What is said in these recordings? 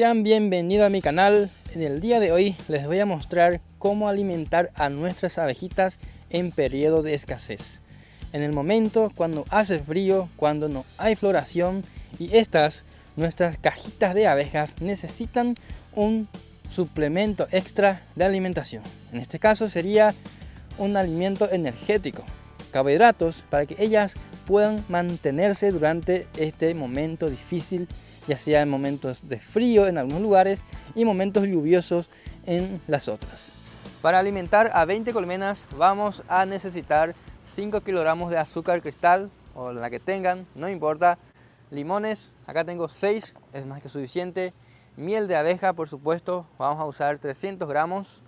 Sean bienvenidos a mi canal. En el día de hoy les voy a mostrar cómo alimentar a nuestras abejitas en periodo de escasez. En el momento cuando hace frío, cuando no hay floración y nuestras cajitas de abejas necesitan un suplemento extra de alimentación. En este caso sería un alimento energético, carbohidratos, para que ellas puedan mantenerse durante este momento difícil, ya sea en momentos de frío en algunos lugares y momentos lluviosos en las otras. Para alimentar a 20 colmenas vamos a necesitar 5 kilogramos de azúcar cristal o la que tengan, no importa. Limones, acá tengo 6, es más que suficiente. Miel de abeja, por supuesto, vamos a usar 300 gramos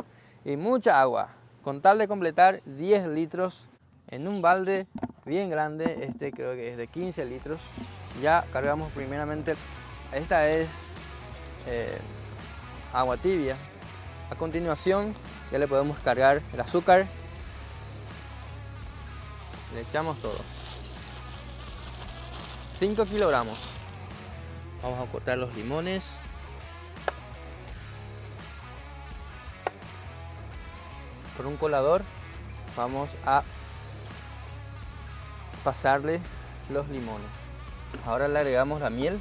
y mucha agua. Con tal de completar 10 litros en un balde bien grande, este creo que es de 15 litros. Ya cargamos primeramente, esta es agua tibia. A continuación ya le podemos cargar el azúcar. Le echamos todo. 5 kilogramos. Vamos a cortar los limones. Con un colador vamos a pasarle los limones. Ahora le agregamos la miel.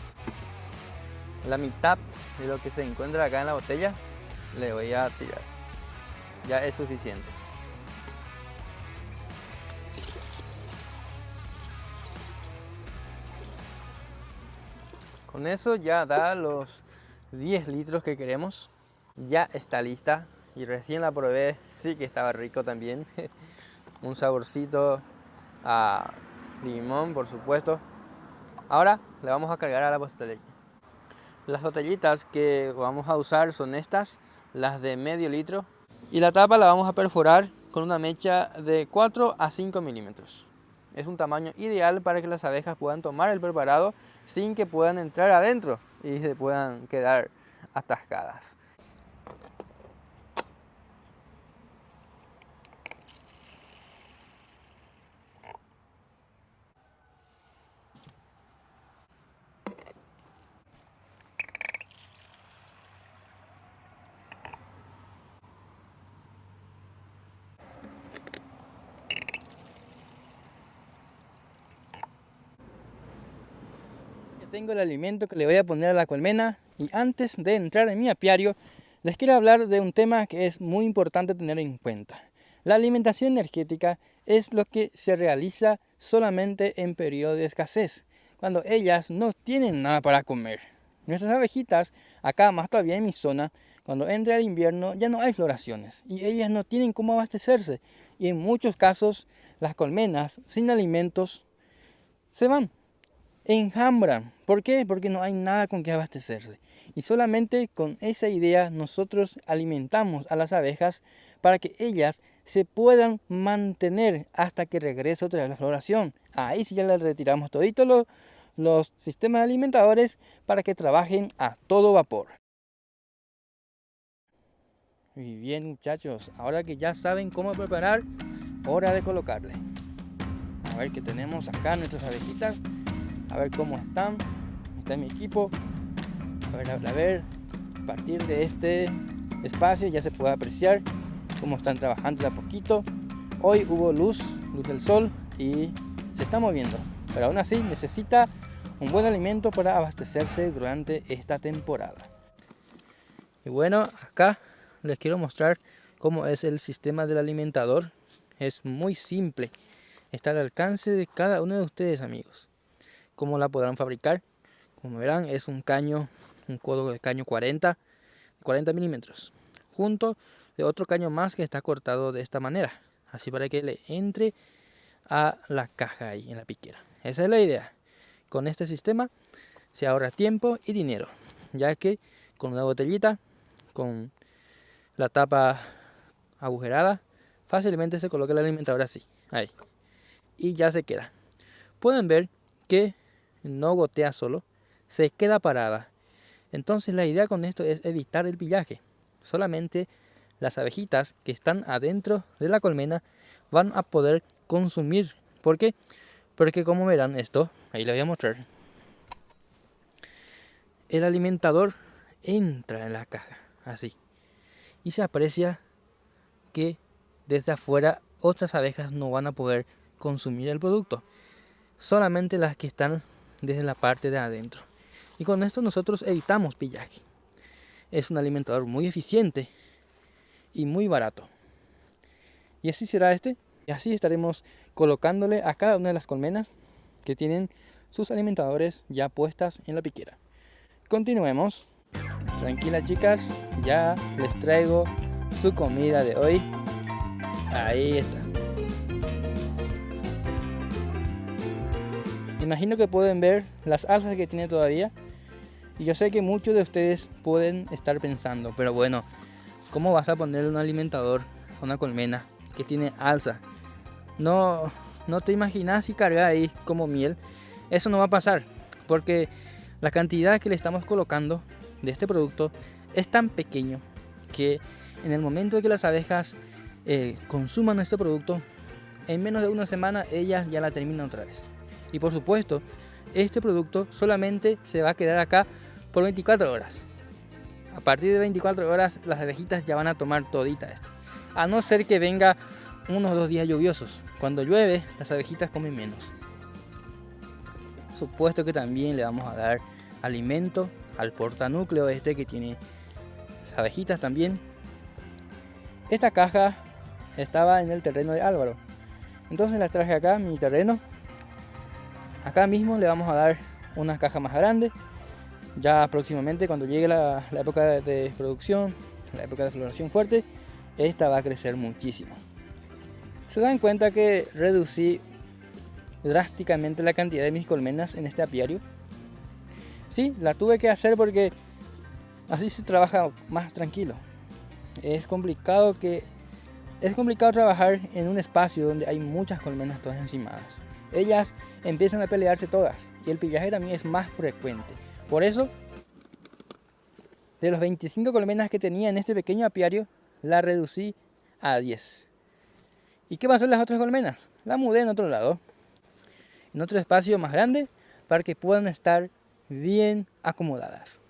La mitad de lo que se encuentra acá en la botella le voy a tirar. Ya es suficiente. Con eso ya da los 10 litros que queremos. Ya está lista y recién la probé, sí que estaba rico también. Un saborcito a limón, por supuesto. Ahora le vamos a cargar a la botella. Las botellitas que vamos a usar son estas, las de medio litro. Y la tapa la vamos a perforar con una mecha de 4 a 5 milímetros. Es un tamaño ideal para que las abejas puedan tomar el preparado sin que puedan entrar adentro y se puedan quedar atascadas. Tengo el alimento que le voy a poner a la colmena y antes de entrar en mi apiario les quiero hablar de un tema que es muy importante tener en cuenta. La alimentación energética es lo que se realiza solamente en periodo de escasez, cuando ellas no tienen nada para comer. Nuestras abejitas, acá más todavía en mi zona, cuando entra el invierno ya no hay floraciones y ellas no tienen cómo abastecerse y en muchos casos las colmenas sin alimentos se van. Enjambran. ¿Por qué? Porque no hay nada con que abastecerse. Y solamente con esa idea nosotros alimentamos a las abejas para que ellas se puedan mantener hasta que regrese otra vez la floración. Ahí sí ya le retiramos toditos los sistemas alimentadores para que trabajen a todo vapor. Muy bien, muchachos, ahora que ya saben cómo preparar, hora de colocarle. A ver qué tenemos acá nuestras abejitas. A ver cómo están. Está mi equipo. A ver, a partir de este espacio ya se puede apreciar cómo están trabajando de a poquito. Hoy hubo luz del sol y se está moviendo. Pero aún así necesita un buen alimento para abastecerse durante esta temporada. Y bueno, acá les quiero mostrar cómo es el sistema del alimentador. Es muy simple. Está al alcance de cada uno de ustedes, amigos. ¿Cómo la podrán fabricar? Como verán, es un codo de caño 40 milímetros, junto de otro caño más que está cortado de esta manera, así para que le entre a la caja ahí en la piquera. Esa es la idea. Con este sistema se ahorra tiempo y dinero, ya que con una botellita, con la tapa agujerada, fácilmente se coloca el alimentador así, ahí, y ya se queda. Pueden ver que no gotea solo, se queda parada. Entonces la idea con esto es evitar el pillaje. Solamente las abejitas que están adentro de la colmena van a poder consumir. ¿Por qué? Porque como verán esto, ahí les voy a mostrar. El alimentador entra en la caja, así. Y se aprecia que desde afuera otras abejas no van a poder consumir el producto. Solamente las que están desde la parte de adentro. Y con esto nosotros evitamos pillaje. Es un alimentador muy eficiente y muy barato. Y así será este. Y así estaremos colocándole a cada una de las colmenas que tienen sus alimentadores ya puestas en la piquera. Continuemos. Tranquilas chicas, ya les traigo su comida de hoy. Ahí está. Imagino que pueden ver las alzas que tiene todavía. Y yo sé que muchos de ustedes pueden estar pensando, pero bueno, ¿cómo vas a ponerle un alimentador a una colmena que tiene alza? No te imaginas si carga ahí como miel. Eso no va a pasar, porque la cantidad que le estamos colocando de este producto es tan pequeño que en el momento de que las abejas consuman este producto, en menos de una semana ellas ya la terminan otra vez. Y por supuesto, este producto solamente se va a quedar acá por 24 horas. A partir de 24 horas las abejitas ya van a tomar todita esto. A no ser que venga unos 2 días lluviosos. Cuando llueve, las abejitas comen menos. Por supuesto que también le vamos a dar alimento al portanúcleo este que tiene las abejitas también. Esta caja estaba en el terreno de Álvaro. Entonces las traje acá, mi terreno. Acá mismo le vamos a dar una caja más grande. Ya próximamente, cuando llegue la época de producción, la época de floración fuerte, esta va a crecer muchísimo. Se dan cuenta que reducí drásticamente la cantidad de mis colmenas en este apiario. Sí, la tuve que hacer porque así se trabaja más tranquilo. Es complicado trabajar en un espacio donde hay muchas colmenas todas encimadas. Ellas empiezan a pelearse todas y el pillaje también es más frecuente. Por eso, de los 25 colmenas que tenía en este pequeño apiario, la reducí a 10. ¿Y qué pasó en las otras colmenas? La mudé en otro lado, en otro espacio más grande, para que puedan estar bien acomodadas.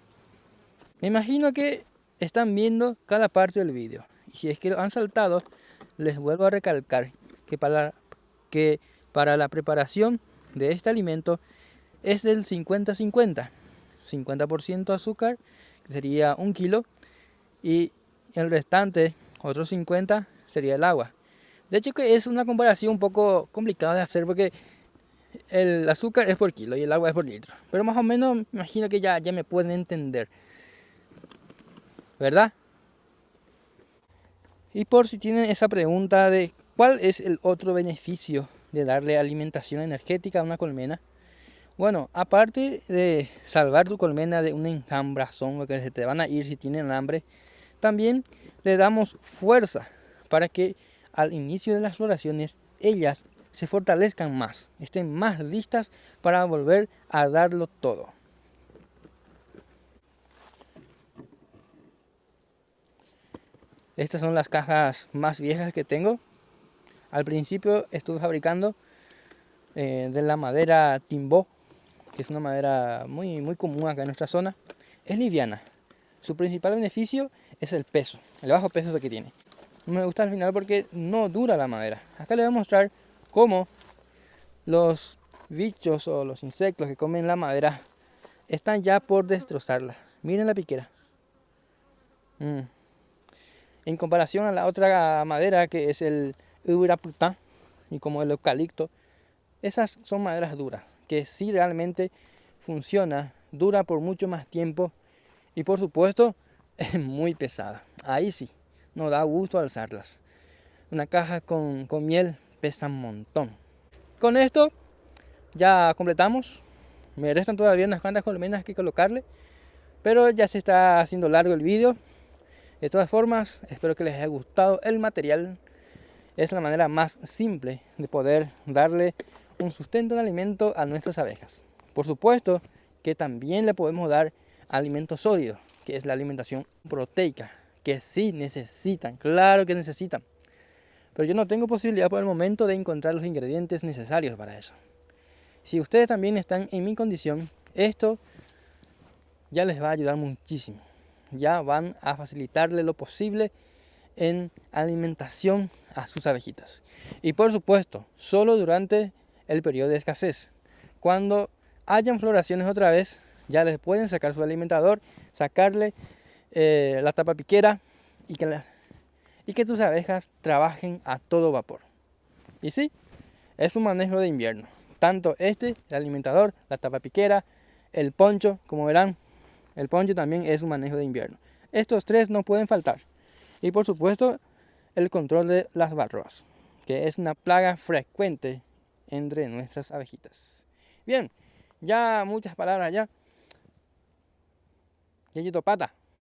Me imagino que están viendo cada parte del vídeo. Y si es que lo han saltado, les vuelvo a recalcar que para la preparación de este alimento es del 50-50. 50% azúcar, que sería 1 kilo, y el restante, otro 50, sería el agua. De hecho que es una comparación un poco complicada de hacer porque el azúcar es por kilo y el agua es por litro. Pero más o menos me imagino que ya me pueden entender, ¿verdad? Y por si tienen esa pregunta de cuál es el otro beneficio de darle alimentación energética a una colmena. Bueno, aparte de salvar tu colmena de un enjambrazón, lo que se te van a ir si tienen hambre, también le damos fuerza para que al inicio de las floraciones ellas se fortalezcan más, estén más listas para volver a darlo todo. Estas son las cajas más viejas que tengo. Al principio estuve fabricando de la madera timbó, que es una madera muy común acá en nuestra zona. Es liviana. Su principal beneficio es el peso, el bajo peso que tiene. No me gusta al final porque no dura la madera. Acá les voy a mostrar cómo los bichos o los insectos que comen la madera están ya por destrozarla. Miren la piquera. En comparación a la otra madera que es el Uraputá y como el eucalipto, esas son maderas duras, que sí realmente funciona, dura por mucho más tiempo y por supuesto es muy pesada. Ahí sí, no da gusto alzarlas. Una caja con miel pesa un montón. Con esto ya completamos. Me restan todavía unas cuantas colmenas que colocarle, pero ya se está haciendo largo el vídeo. De todas formas, espero que les haya gustado el material. Es la manera más simple de poder darle un sustento de alimento a nuestras abejas. Por supuesto que también le podemos dar alimento sólido, que es la alimentación proteica, que sí necesitan, claro que necesitan. Pero yo no tengo posibilidad por el momento de encontrar los ingredientes necesarios para eso. Si ustedes también están en mi condición, esto ya les va a ayudar muchísimo. ya van a facilitarle lo posible en alimentación a sus abejitas. Y por supuesto, solo durante el periodo de escasez. Cuando hayan floraciones otra vez, ya les pueden sacar su alimentador, sacarle la tapa piquera y que tus abejas trabajen a todo vapor. Y sí, es un manejo de invierno. Tanto el alimentador, la tapa piquera, el poncho, como verán, el poncho también es un manejo de invierno. Estos tres no pueden faltar. Y por supuesto, el control de las varroas, que es una plaga frecuente entre nuestras abejitas. Bien, ya muchas palabras ya. Yeyito pata.